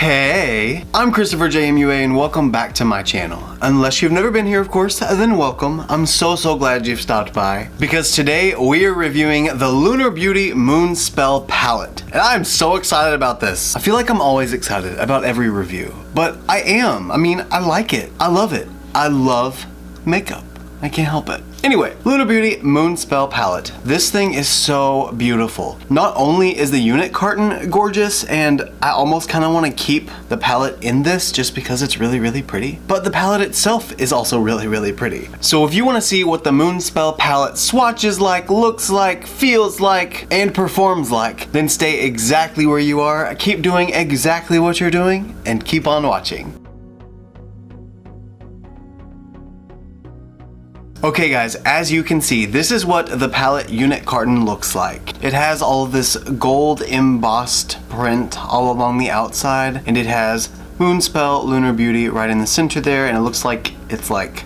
Hey, I'm ChristopherJMUA and welcome back to my channel. Unless you've never been here, of course, then welcome. I'm so glad you've stopped by because today we are reviewing the Lunar Beauty Moon Spell Palette. And I'm so excited about this. I feel like I'm always excited about every review, but I am. I mean, I like it. I love it. I love makeup. I can't help it. Anyway, Lunar Beauty Moon Spell Palette. This thing is so beautiful. Not only is the unit carton gorgeous, and I almost kind of want to keep the palette in this just because it's really pretty, but the palette itself is also really pretty. So if you want to see what the Moon Spell Palette swatches like, looks like, feels like, and performs like, then stay exactly where you are, keep doing exactly what you're doing, and keep on watching. Okay guys, as you can see, this is what the palette unit carton looks like. It has all of this gold embossed print all along the outside, and it has Moon Spell, Lunar Beauty right in the center there, and it looks like it's like,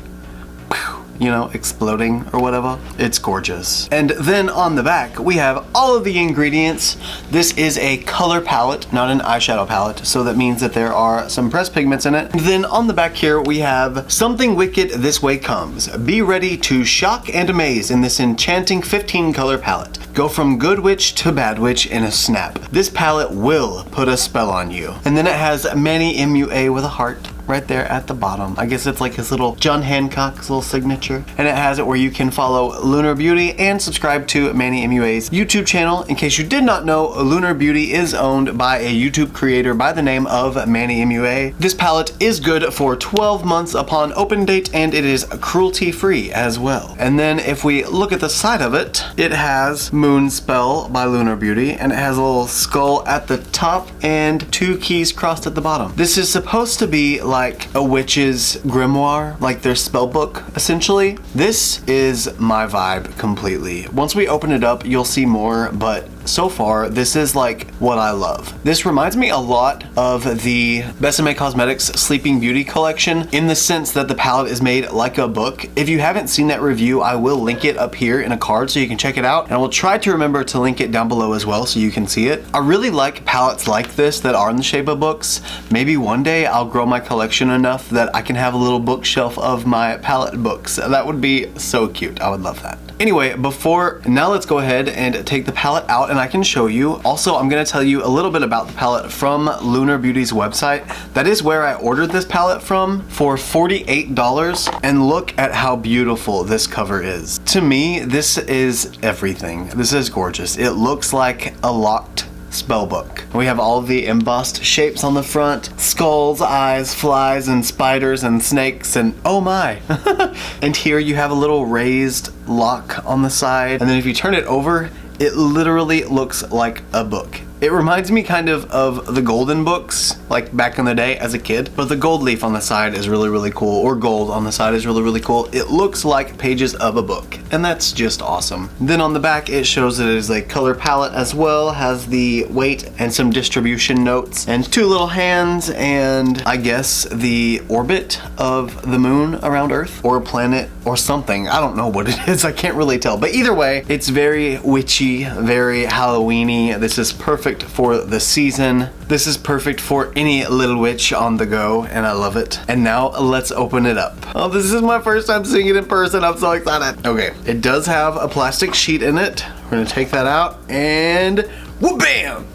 you know, exploding or whatever. It's gorgeous. And then on the back, we have all of the ingredients. This is a color palette, not an eyeshadow palette, so that means that there are some pressed pigments in it. And then on the back here, we have Something Wicked This Way Comes. Be ready to shock and amaze in this enchanting 15 color palette. Go from good witch to bad witch in a snap. This palette will put a spell on you. And then it has Manny MUA with a heart right there at the bottom. I guess it's like his little John Hancock's little signature. And it has it where you can follow Lunar Beauty and subscribe to Manny MUA's YouTube channel. In case you did not know, Lunar Beauty is owned by a YouTube creator by the name of Manny MUA. This palette is good for 12 months upon open date, and it is cruelty free as well. And then if we look at the side of it, it has Moon Spell by Lunar Beauty, and it has a little skull at the top and two keys crossed at the bottom. This is supposed to be like a witch's grimoire, like their spell book, essentially. This is my vibe completely. Once we open it up, you'll see more, but so far, this is like what I love. This reminds me a lot of the Aspen Cosmetics Sleeping Beauty collection in the sense that the palette is made like a book. If you haven't seen that review, I will link it up here in a card so you can check it out, and I will try to remember to link it down below as well so you can see it. I really like palettes like this that are in the shape of books. Maybe one day I'll grow my collection enough that I can have a little bookshelf of my palette books. That would be so cute. I would love that. Anyway, now let's go ahead and take the palette out and I can show you. Also, I'm gonna tell you a little bit about the palette from Lunar Beauty's website. That is where I ordered this palette from for $48, and look at how beautiful this cover is. To me, this is everything. This is gorgeous. It looks like a locked spell book. We have all of the embossed shapes on the front, skulls, eyes, flies, and spiders, and snakes, and oh my. And here you have a little raised lock on the side, and then if you turn it over, it literally looks like a book. It reminds me kind of the golden books, like back in the day as a kid, but the gold leaf on the side is really cool, or gold on the side is really cool. It looks like pages of a book, and that's just awesome. Then on the back, it shows that it is a color palette as well, has the weight and some distribution notes, and two little hands, and I guess the orbit of the moon around Earth, or a planet, or something. I don't know what it is, I can't really tell, but either way, it's very witchy, very Halloween-y. This is perfect for the season. This is perfect for any little witch on the go, and I love it. And now let's open it up. Oh, this is my first time seeing it in person. I'm so excited. Okay, it does have a plastic sheet in it. We're gonna take that out and whoop bam!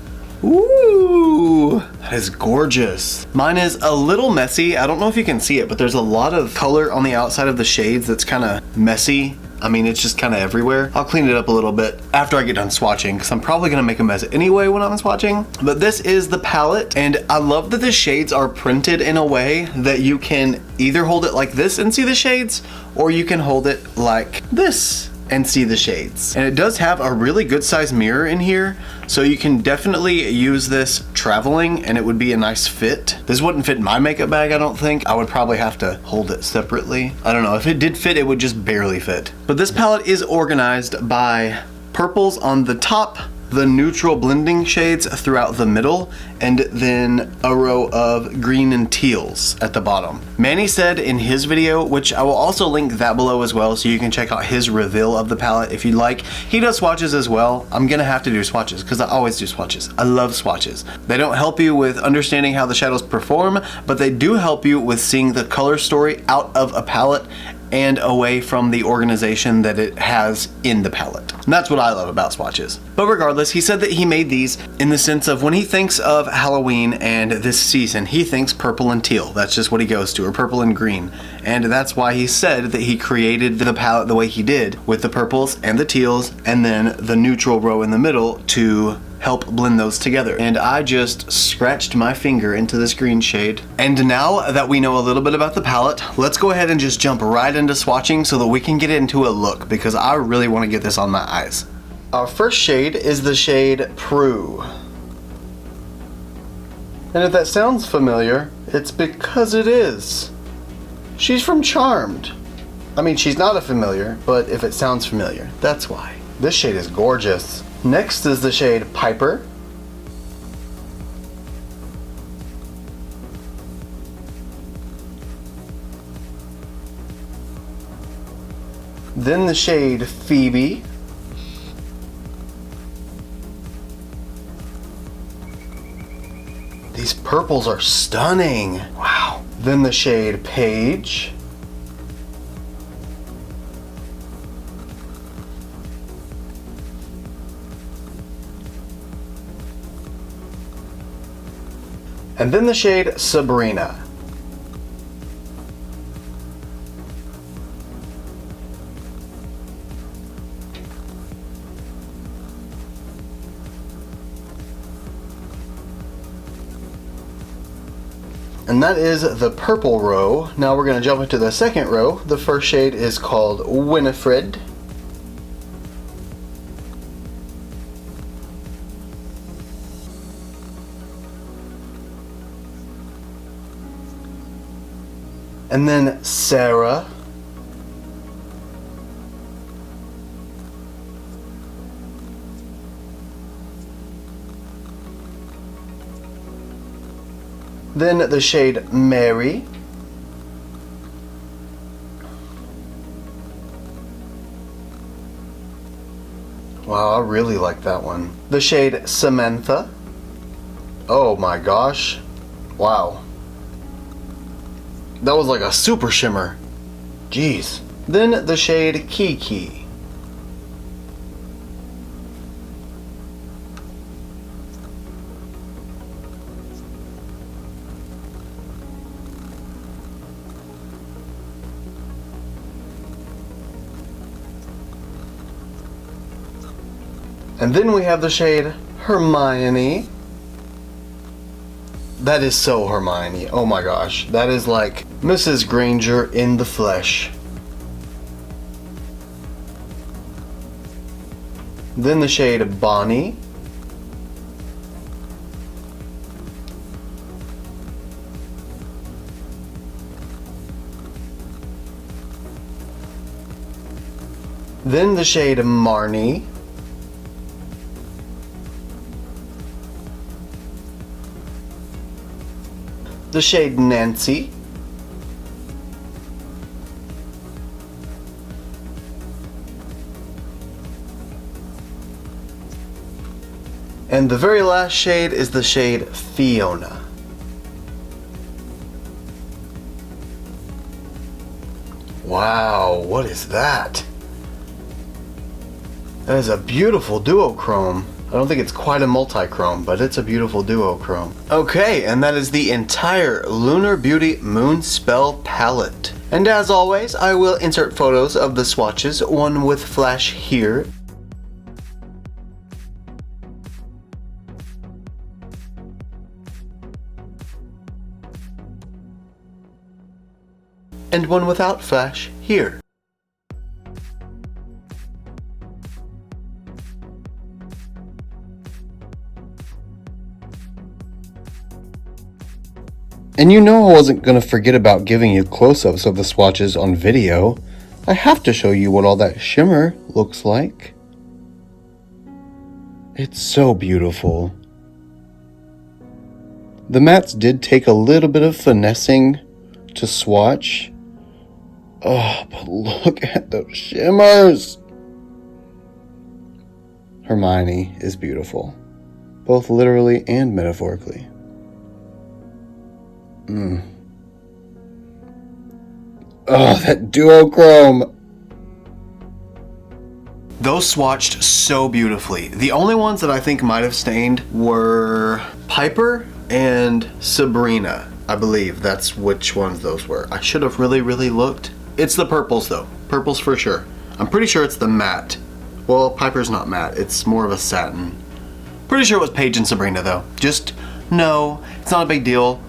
Ooh, that is gorgeous. Mine is a little messy. I don't know if you can see it, but there's a lot of color on the outside of the shades that's kind of messy. I mean, it's just kind of everywhere. I'll clean it up a little bit after I get done swatching, because I'm probably gonna make a mess anyway when I'm swatching. But this is the palette, and I love that the shades are printed in a way that you can either hold it like this and see the shades, or you can hold it like this and see the shades. And it does have a really good size mirror in here, so you can definitely use this traveling and it would be a nice fit. This wouldn't fit in my makeup bag, I don't think. I would probably have to hold it separately. I don't know, if it did fit, it would just barely fit. But this palette is organized by purples on the top, the neutral blending shades throughout the middle, and then a row of green and teals at the bottom. Manny said in his video, which I will also link that below as well so you can check out his reveal of the palette if you'd like. He does swatches as well. I'm gonna have to do swatches because I always do swatches. I love swatches. They don't help you with understanding how the shadows perform, but they do help you with seeing the color story out of a palette and away from the organization that it has in the palette. And that's what I love about swatches. But regardless, he said that he made these in the sense of when he thinks of Halloween and this season, he thinks purple and teal. That's just what he goes to, or purple and green. And that's why he said that he created the palette the way he did, with the purples and the teals, and then the neutral row in the middle to help blend those together. And I just scratched my finger into this green shade. And now that we know a little bit about the palette, let's go ahead and just jump right into swatching so that we can get into a look, because I really want to get this on my eyes. Our first shade is the shade Prue. And if that sounds familiar, it's because it is. She's from Charmed. I mean, she's not a familiar, but if it sounds familiar, that's why. This shade is gorgeous. Next is the shade Piper. Then the shade Phoebe. These purples are stunning. Wow. Then the shade Paige. And then the shade Sabrina. And that is the purple row. Now we're going to jump into the second row. The first shade is called Winifred. And then Sarah. Then the shade Mary. Wow, I really like that one. The shade Samantha. Oh my gosh. Wow. That was like a super shimmer. Jeez. Then the shade Kiki. And then we have the shade Hermione. That is so Hermione. Oh my gosh. That is like Mrs. Granger in the flesh. Then the shade Bonnie. Then the shade Marnie. The shade Nancy. And the very last shade is the shade Fiona. Wow, what is that? That is a beautiful duochrome. I don't think it's quite a multi-chrome, but it's a beautiful duochrome. Okay, and that is the entire Lunar Beauty Moon Spell palette. And as always, I will insert photos of the swatches, one with flash here. And one without flash here. And you know I wasn't going to forget about giving you close-ups of the swatches on video. I have to show you what all that shimmer looks like. It's so beautiful. The mattes did take a little bit of finessing to swatch. Oh, but look at those shimmers. Hermione is beautiful, both literally and metaphorically. Oh, that duochrome. Those swatched so beautifully. The only ones that I think might have stained were Piper and Sabrina. I believe that's which ones those were. I should have really looked. It's the purples though. Purples for sure. I'm pretty sure it's the matte. Well, Piper's not matte. It's more of a satin. Pretty sure it was Paige and Sabrina though. Just no, it's not a big deal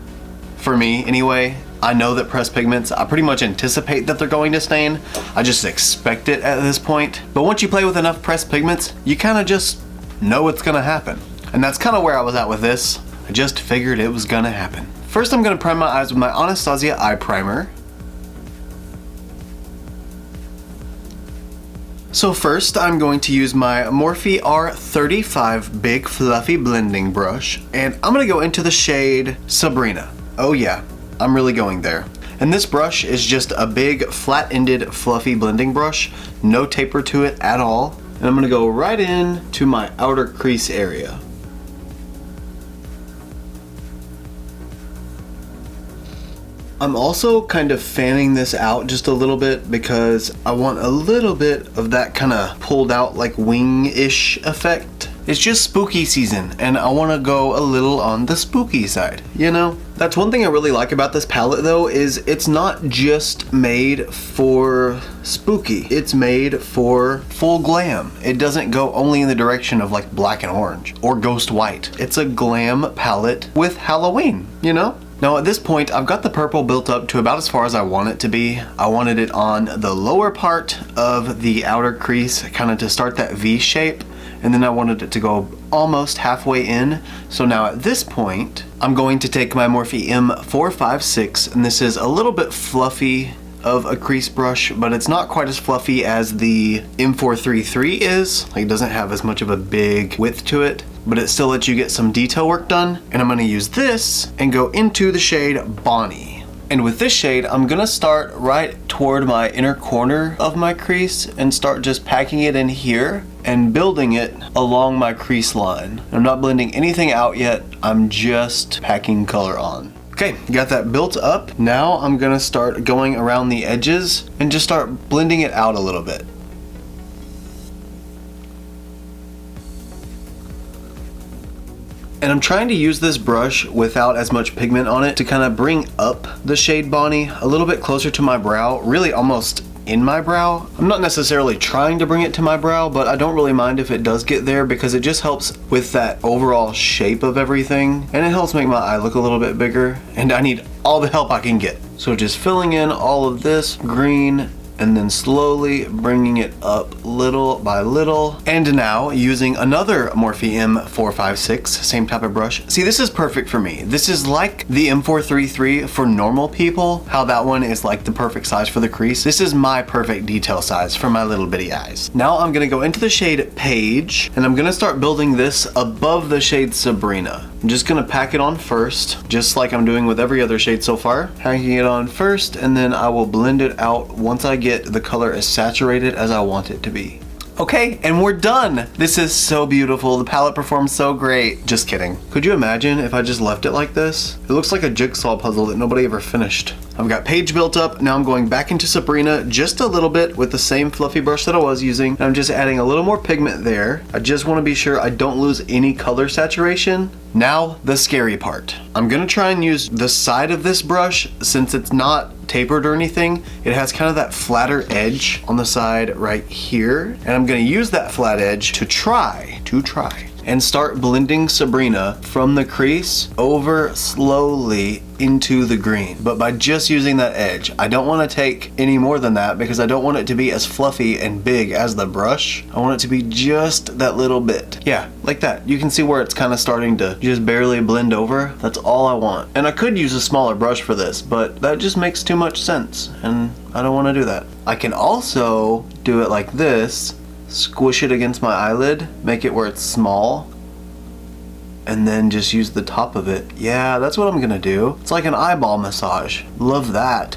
for me anyway. I know that pressed pigments, I pretty much anticipate that they're going to stain. I just expect it at this point. But once you play with enough pressed pigments, you kind of just know it's gonna happen. And that's kind of where I was at with this. I just figured it was gonna happen. First, I'm gonna prime my eyes with my Anastasia eye primer. So first, I'm going to use my Morphe R35 Big Fluffy Blending Brush, and I'm gonna go into the shade Sabrina. Oh yeah, I'm really going there. And this brush is just a big flat-ended fluffy blending brush, no taper to it at all. And I'm gonna go right in to my outer crease area. I'm also kind of fanning this out just a little bit because I want a little bit of that kind of pulled out like wing-ish effect. It's just spooky season and I want to go a little on the spooky side, you know? That's one thing I really like about this palette though, is it's not just made for spooky. It's made for full glam. It doesn't go only in the direction of like black and orange or ghost white. It's a glam palette with Halloween, you know? Now at this point, I've got the purple built up to about as far as I want it to be. I wanted it on the lower part of the outer crease, kind of to start that V shape, and then I wanted it to go almost halfway in. So now at this point, I'm going to take my Morphe M456, and this is a little bit fluffy of a crease brush, but it's not quite as fluffy as the M433 is. Like, it doesn't have as much of a big width to it, but it still lets you get some detail work done. And I'm gonna use this and go into the shade Bonnie. And with this shade, I'm gonna start right toward my inner corner of my crease and start just packing it in here and building it along my crease line. I'm not blending anything out yet, I'm just packing color on. Okay, got that built up. Now I'm gonna start going around the edges and just start blending it out a little bit. And I'm trying to use this brush without as much pigment on it to kind of bring up the shade Bonnie a little bit closer to my brow, really almost in my brow. I'm not necessarily trying to bring it to my brow, but I don't really mind if it does get there because it just helps with that overall shape of everything, and it helps make my eye look a little bit bigger, and I need all the help I can get. So just filling in all of this green and then slowly bringing it up little by little. And now using another Morphe M456, same type of brush. See, this is perfect for me. This is like the M433 for normal people, how that one is like the perfect size for the crease. This is my perfect detail size for my little bitty eyes. Now I'm gonna go into the shade Paige, and I'm gonna start building this above the shade Sabrina. I'm just gonna pack it on first, just like I'm doing with every other shade so far. Packing it on first, and then I will blend it out once I get the color as saturated as I want it to be. Okay, and we're done. This is so beautiful. The palette performs so great. Just kidding. Could you imagine if I just left it like this? It looks like a jigsaw puzzle that nobody ever finished. I've got Paige built up. Now I'm going back into Sabrina just a little bit with the same fluffy brush that I was using. I'm just adding a little more pigment there. I just want to be sure I don't lose any color saturation. Now, the scary part. I'm gonna try and use the side of this brush since it's not tapered or anything. It has kind of that flatter edge on the side right here. And I'm gonna use that flat edge to try and start blending Sabrina from the crease over slowly into the green, but by just using that edge. I don't want to take any more than that because I don't want it to be as fluffy and big as the brush. I want it to be just that little bit. Yeah, like that. You can see where it's kind of starting to just barely blend over. That's all I want. And I could use a smaller brush for this, but that just makes too much sense and I don't want to do that. I can also do it like this, squish it against my eyelid, make it where it's small, and then just use the top of it. Yeah, that's what I'm gonna do. It's like an eyeball massage. Love that.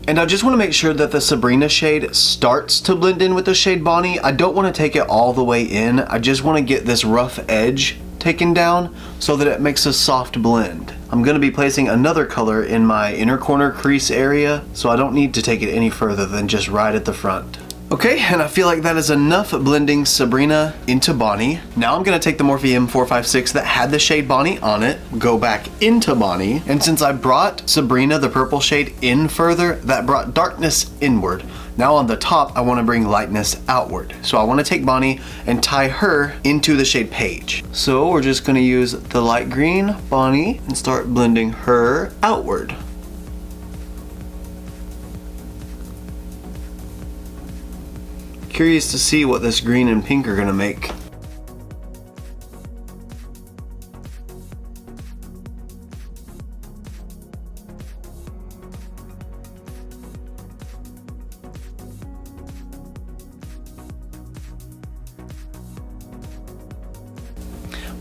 And I just want to make sure that the Sabrina shade starts to blend in with the shade Bonnie. I don't want to take it all the way in. I just want to get this rough edge taken down so that it makes a soft blend. I'm going to be placing another color in my inner corner crease area, so I don't need to take it any further than just right at the front. Okay, and I feel like that is enough blending Sabrina into Bonnie. Now I'm gonna take the Morphe M456 that had the shade Bonnie on it, go back into Bonnie, and since I brought Sabrina, the purple shade, in further, that brought darkness inward. Now on the top, I wanna bring lightness outward. So I wanna take Bonnie and tie her into the shade Paige. So we're just gonna use the light green Bonnie and start blending her outward. Curious to see what this green and pink are gonna make.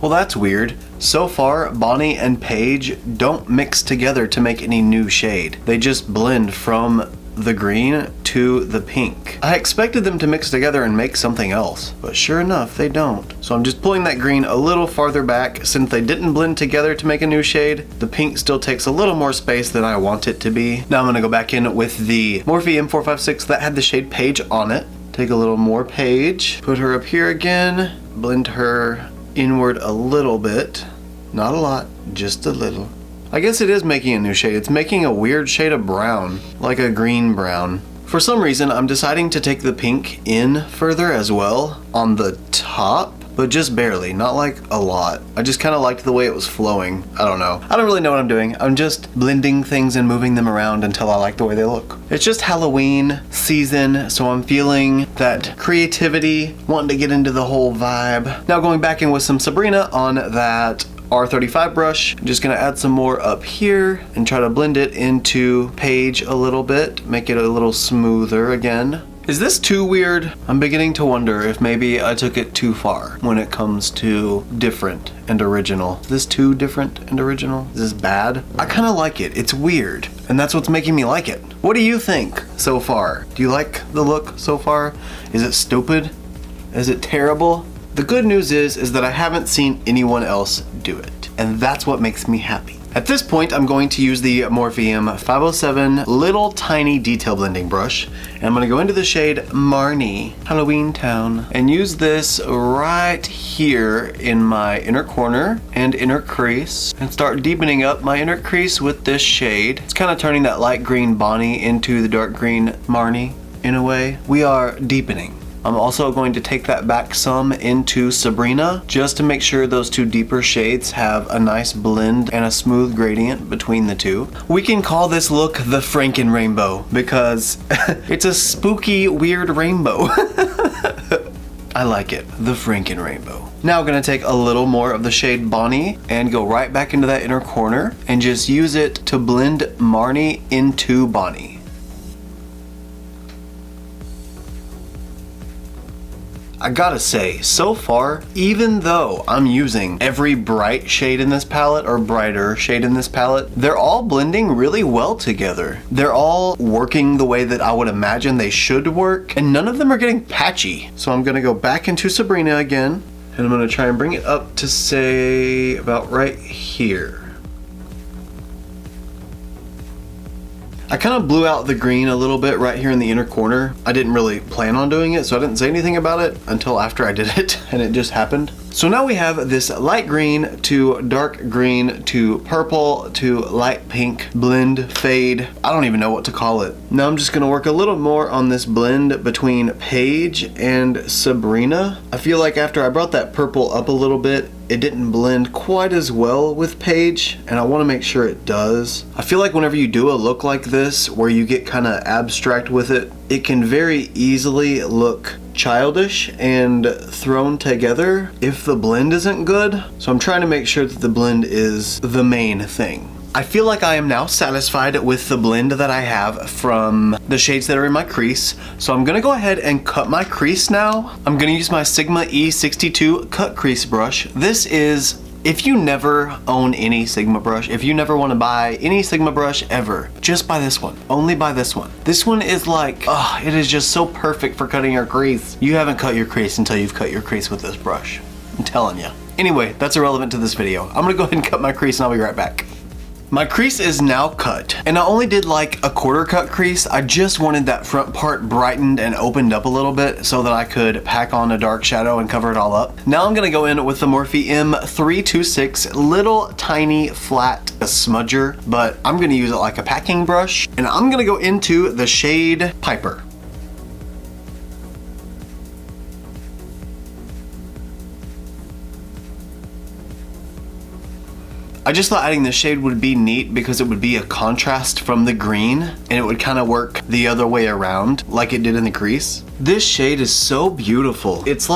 Well, that's weird. So far, Bonnie and Paige don't mix together to make any new shade. They just blend from the green to the pink. I expected them to mix together and make something else, but sure enough, they don't. So I'm just pulling that green a little farther back. Since they didn't blend together to make a new shade, the pink still takes a little more space than I want it to be. Now I'm gonna go back in with the Morphe M456 that had the shade Paige on it. Take a little more Paige, put her up here again, blend her inward a little bit. Not a lot, just a little. I guess it is making a new shade. It's making a weird shade of brown, like a green brown. For some reason, I'm deciding to take the pink in further as well on the top, but just barely, not like a lot. I just kind of liked the way it was flowing. I don't know. I don't really know what I'm doing. I'm just blending things and moving them around until I like the way they look. It's just Halloween season, so I'm feeling that creativity, wanting to get into the whole vibe. Now going back in with some Sabrina on that R35 brush. I'm just gonna add some more up here and try to blend it into Paige a little bit, make it a little smoother again. Is this too weird? I'm beginning to wonder if maybe I took it too far when it comes to different and original. Is this too different and original? Is this bad? I kind of like it. It's weird, and that's what's making me like it. What do you think so far? Do you like the look so far? Is it stupid? Is it terrible? The good news is that I haven't seen anyone else do it, and that's what makes me happy. At this point, I'm going to use the Morphe M507 little tiny detail blending brush, and I'm gonna go into the shade Marnie, Halloween Town, and use this right here in my inner corner and inner crease, and start deepening up my inner crease with this shade. It's kind of turning that light green Bonnie into the dark green Marnie in a way. We are deepening. I'm also going to take that back some into Sabrina just to make sure those two deeper shades have a nice blend and a smooth gradient between the two. We can call this look the Franken Rainbow because it's a spooky, weird rainbow. I like it, the Franken Rainbow. Now I'm gonna take a little more of the shade Bonnie and go right back into that inner corner and just use it to blend Marnie into Bonnie. I gotta say, so far, even though I'm using every bright shade in this palette, or brighter shade in this palette, they're all blending really well together. They're all working the way that I would imagine they should work, and none of them are getting patchy. So I'm gonna go back into Sabrina again, and I'm gonna try and bring it up to, say, about right here. I kind of blew out the green a little bit right here in the inner corner. I didn't really plan on doing it, so I didn't say anything about it until after I did it, and it just happened. So now we have this light green to dark green to purple to light pink blend, fade. I don't even know what to call it. Now I'm just gonna work a little more on this blend between Paige and Sabrina. I feel like after I brought that purple up a little bit, it didn't blend quite as well with Paige, and I want to make sure it does. I feel like whenever you do a look like this, where you get kind of abstract with it, it can very easily look childish and thrown together if the blend isn't good. So I'm trying to make sure that the blend is the main thing. I feel like I am now satisfied with the blend that I have from the shades that are in my crease. So I'm gonna go ahead and cut my crease now. I'm gonna use my Sigma E62 cut crease brush. This is, if you never own any Sigma brush, if you never want to buy any Sigma brush ever, just buy this one. Only buy this one. This one is like, it is just so perfect for cutting your crease. You haven't cut your crease until you've cut your crease with this brush. I'm telling you. Anyway, that's irrelevant to this video. I'm gonna go ahead and cut my crease and I'll be right back. My crease is now cut, and I only did like a quarter cut crease. I just wanted that front part brightened and opened up a little bit so that I could pack on a dark shadow and cover it all up. Now I'm gonna go in with the Morphe M326 little tiny flat smudger, but I'm gonna use it like a packing brush, and I'm gonna go into the shade Piper. I just thought adding the shade would be neat because it would be a contrast from the green and it would kind of work the other way around like it did in the crease. This shade is so beautiful. It's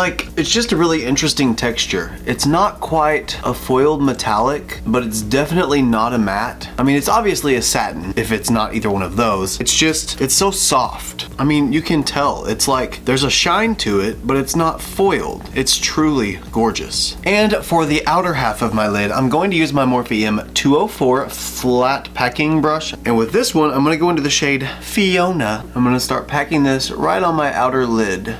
just a really interesting texture. It's not quite a foiled metallic, but it's definitely not a matte. I mean, it's obviously a satin if it's not either one of those. It's so soft. I mean, you can tell. It's like there's a shine to it, but it's not foiled. It's truly gorgeous. And for the outer half of my lid, I'm going to use my Morphe M204 flat packing brush. And with this one, I'm gonna go into the shade Fiona. I'm gonna start packing this right on my outer lid.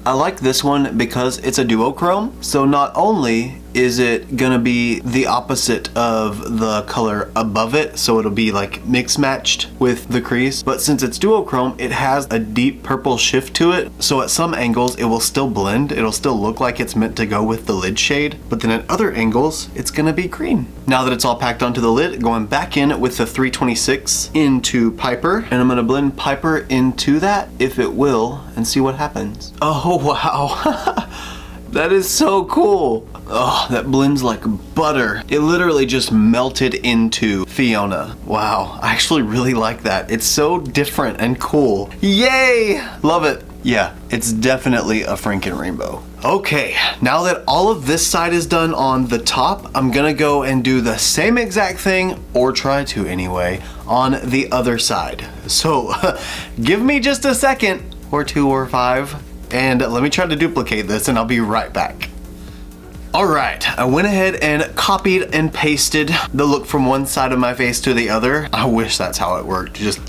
I like this one because it's a duochrome, so not only is it gonna be the opposite of the color above it, so it'll be like mix matched with the crease, but since it's duochrome, it has a deep purple shift to it, so at some angles it will still blend, it'll still look like it's meant to go with the lid shade, but then at other angles it's gonna be green. Now that it's all packed onto the lid, going back in with the 326 into Piper, and I'm gonna blend Piper into that, if it will, and see what happens. Oh wow. That is so cool. Oh, that blends like butter. It literally just melted into Fiona. Wow, I actually really like that. It's so different and cool. Yay! Love it. Yeah, it's definitely a Franken rainbow. Okay, now that all of this side is done on the top, I'm gonna go and do the same exact thing, or try to anyway, on the other side. So, give me just a second, or 2 or 5, and let me try to duplicate this and I'll be right back. Alright, I went ahead and copied and pasted the look from one side of my face to the other. I wish that's how it worked. Just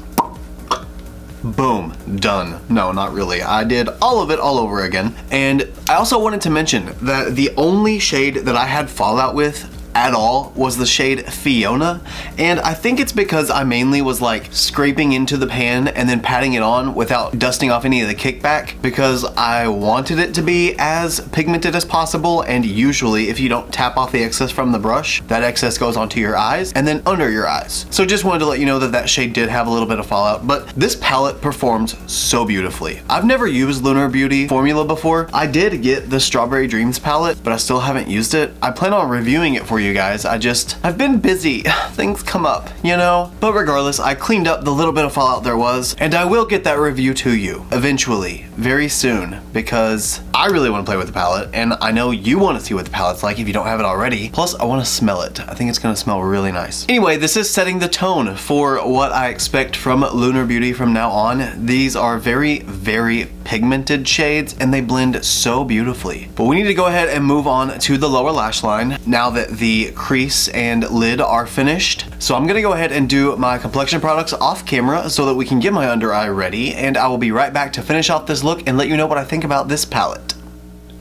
boom, done. No, not really. I did all of it all over again. And I also wanted to mention that the only shade that I had fallout with at all was the shade Fiona, and I think it's because I mainly was like scraping into the pan and then patting it on without dusting off any of the kickback, because I wanted it to be as pigmented as possible, and usually if you don't tap off the excess from the brush, that excess goes onto your eyes and then under your eyes. So just wanted to let you know that that shade did have a little bit of fallout, but this palette performs so beautifully. I've never used Lunar Beauty formula before. I did get the Strawberry Dreams palette, but I still haven't used it. I plan on reviewing it for you guys. I've been busy. Things come up, you know? But regardless, I cleaned up the little bit of fallout there was, and I will get that review to you eventually, very soon, because I really want to play with the palette, and I know you want to see what the palette's like if you don't have it already. Plus, I want to smell it. I think it's going to smell really nice. Anyway, this is setting the tone for what I expect from Lunar Beauty from now on. These are very, very pigmented shades, and they blend so beautifully. But we need to go ahead and move on to the lower lash line now that the crease and lid are finished. So I'm gonna go ahead and do my complexion products off camera so that we can get my under eye ready, and I will be right back to finish off this look and let you know what I think about this palette.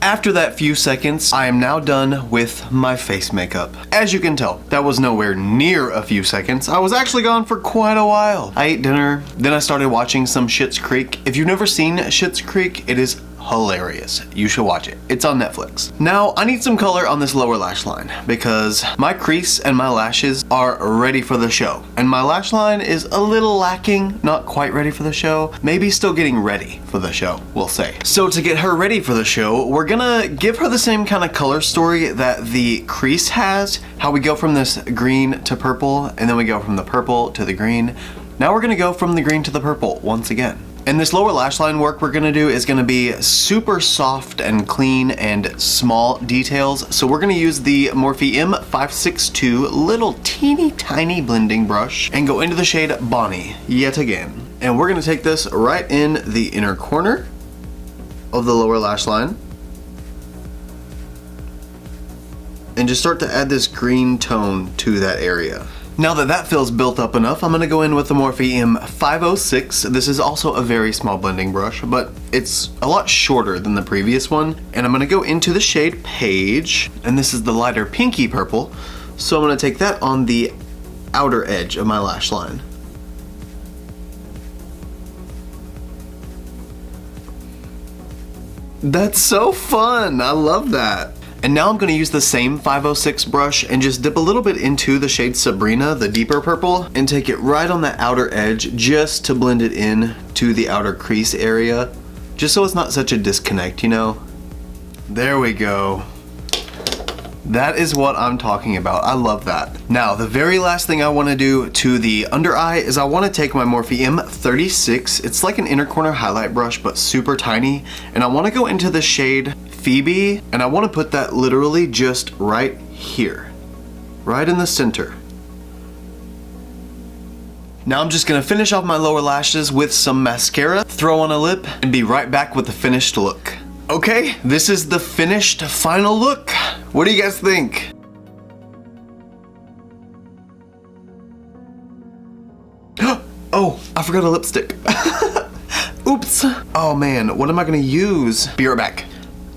After that few seconds, I am now done with my face makeup. As you can tell, that was nowhere near a few seconds. I was actually gone for quite a while. I ate dinner, then I started watching some Schitt's Creek. If you've never seen Schitt's Creek, it is hilarious. You should watch it. It's on Netflix. Now, I need some color on this lower lash line because my crease and my lashes are ready for the show. And my lash line is a little lacking, not quite ready for the show. Maybe still getting ready for the show, we'll say. So to get her ready for the show, we're gonna give her the same kind of color story that the crease has. How we go from this green to purple, and then we go from the purple to the green. Now we're gonna go from the green to the purple once again. And this lower lash line work we're gonna do is gonna be super soft and clean and small details. So we're gonna use the Morphe M562 little teeny tiny blending brush and go into the shade Bonnie yet again. And we're gonna take this right in the inner corner of the lower lash line and just start to add this green tone to that area. Now that that feels built up enough, I'm gonna go in with the Morphe M506. This is also a very small blending brush, but it's a lot shorter than the previous one. And I'm gonna go into the shade Paige, and this is the lighter pinky purple. So I'm gonna take that on the outer edge of my lash line. That's so fun, I love that. And now I'm gonna use the same 506 brush and just dip a little bit into the shade Sabrina, the deeper purple, and take it right on the outer edge just to blend it in to the outer crease area, just so it's not such a disconnect, you know? There we go. That is what I'm talking about. I love that. Now, the very last thing I wanna do to the under eye is I wanna take my Morphe M36. It's like an inner corner highlight brush, but super tiny. And I wanna go into the shade Phoebe, and I want to put that literally just right here, right in the center. Now I'm just gonna finish off my lower lashes with some mascara, throw on a lip, and be right back with the finished look. Okay, this is the finished final look. What do you guys think? Oh, I forgot a lipstick. Oops. Oh man, what am I gonna use? Be right back.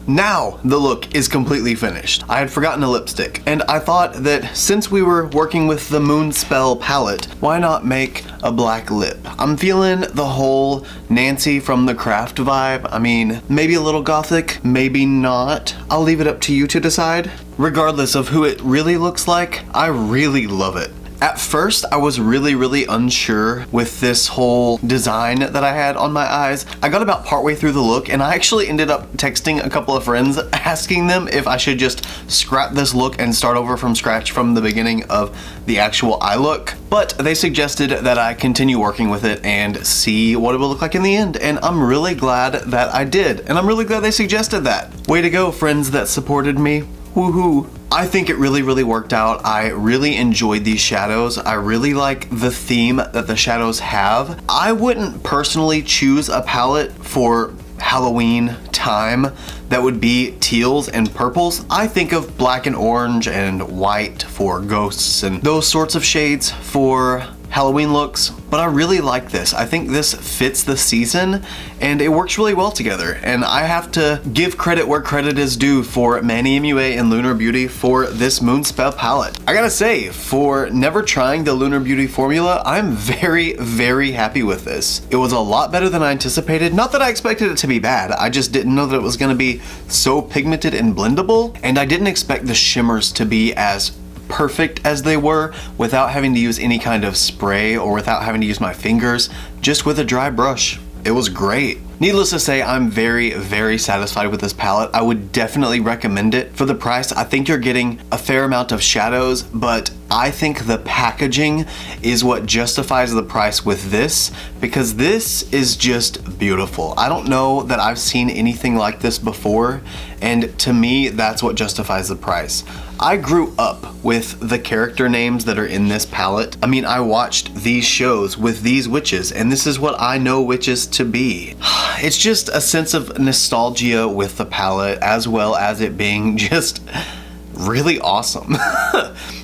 Now the look is completely finished. I had forgotten a lipstick, and I thought that since we were working with the Moonspell palette, why not make a black lip? I'm feeling the whole Nancy from the Craft vibe. I mean, maybe a little gothic, maybe not. I'll leave it up to you to decide. Regardless of who it really looks like, I really love it. At first, I was really unsure with this whole design that I had on my eyes. I got about partway through the look and I actually ended up texting a couple of friends asking them if I should just scrap this look and start over from scratch from the beginning of the actual eye look. But they suggested that I continue working with it and see what it will look like in the end. And I'm really glad that I did. And I'm really glad they suggested that. Way to go, friends that supported me. Woohoo. I think it really worked out. I really enjoyed these shadows. I really like the theme that the shadows have. I wouldn't personally choose a palette for Halloween time that would be teals and purples. I think of black and orange and white for ghosts and those sorts of shades for Halloween looks, but I really like this. I think this fits the season and it works really well together. And I have to give credit where credit is due for ChristopherJMUA and Lunar Beauty for this Moonspell palette. I gotta say, for never trying the Lunar Beauty formula, I'm very happy with this. It was a lot better than I anticipated. Not that I expected it to be bad, I just didn't know that it was gonna be so pigmented and blendable, and I didn't expect the shimmers to be as perfect as they were without having to use any kind of spray or without having to use my fingers, just with a dry brush. It was great. Needless to say, I'm very satisfied with this palette. I would definitely recommend it. For the price, I think you're getting a fair amount of shadows, but I think the packaging is what justifies the price with this, because this is just beautiful. I don't know that I've seen anything like this before, and to me, that's what justifies the price. I grew up with the character names that are in this palette. I mean, I watched these shows with these witches, and this is what I know witches to be. It's just a sense of nostalgia with the palette, as well as it being just really awesome.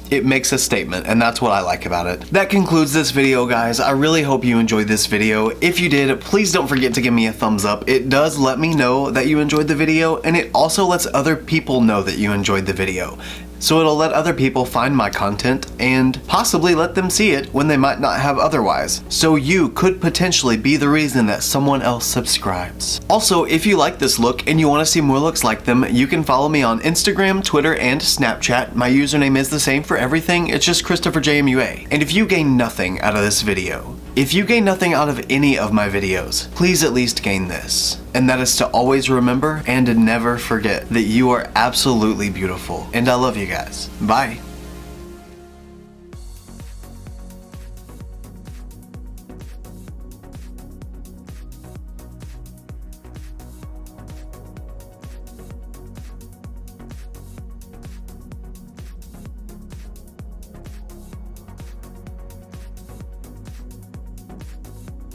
It makes a statement, and that's what I like about it. That concludes this video, guys. I really hope you enjoyed this video. If you did, please don't forget to give me a thumbs up. It does let me know that you enjoyed the video, and it also lets other people know that you enjoyed the video. So it'll let other people find my content and possibly let them see it when they might not have otherwise. So you could potentially be the reason that someone else subscribes. Also, if you like this look and you want to see more looks like them, you can follow me on Instagram, Twitter, and Snapchat. My username is the same for everything. It's just ChristopherJMUA. And if you gain nothing out of this video, if you gain nothing out of any of my videos, please at least gain this. And that is to always remember and to never forget that you are absolutely beautiful. And I love you guys. Bye.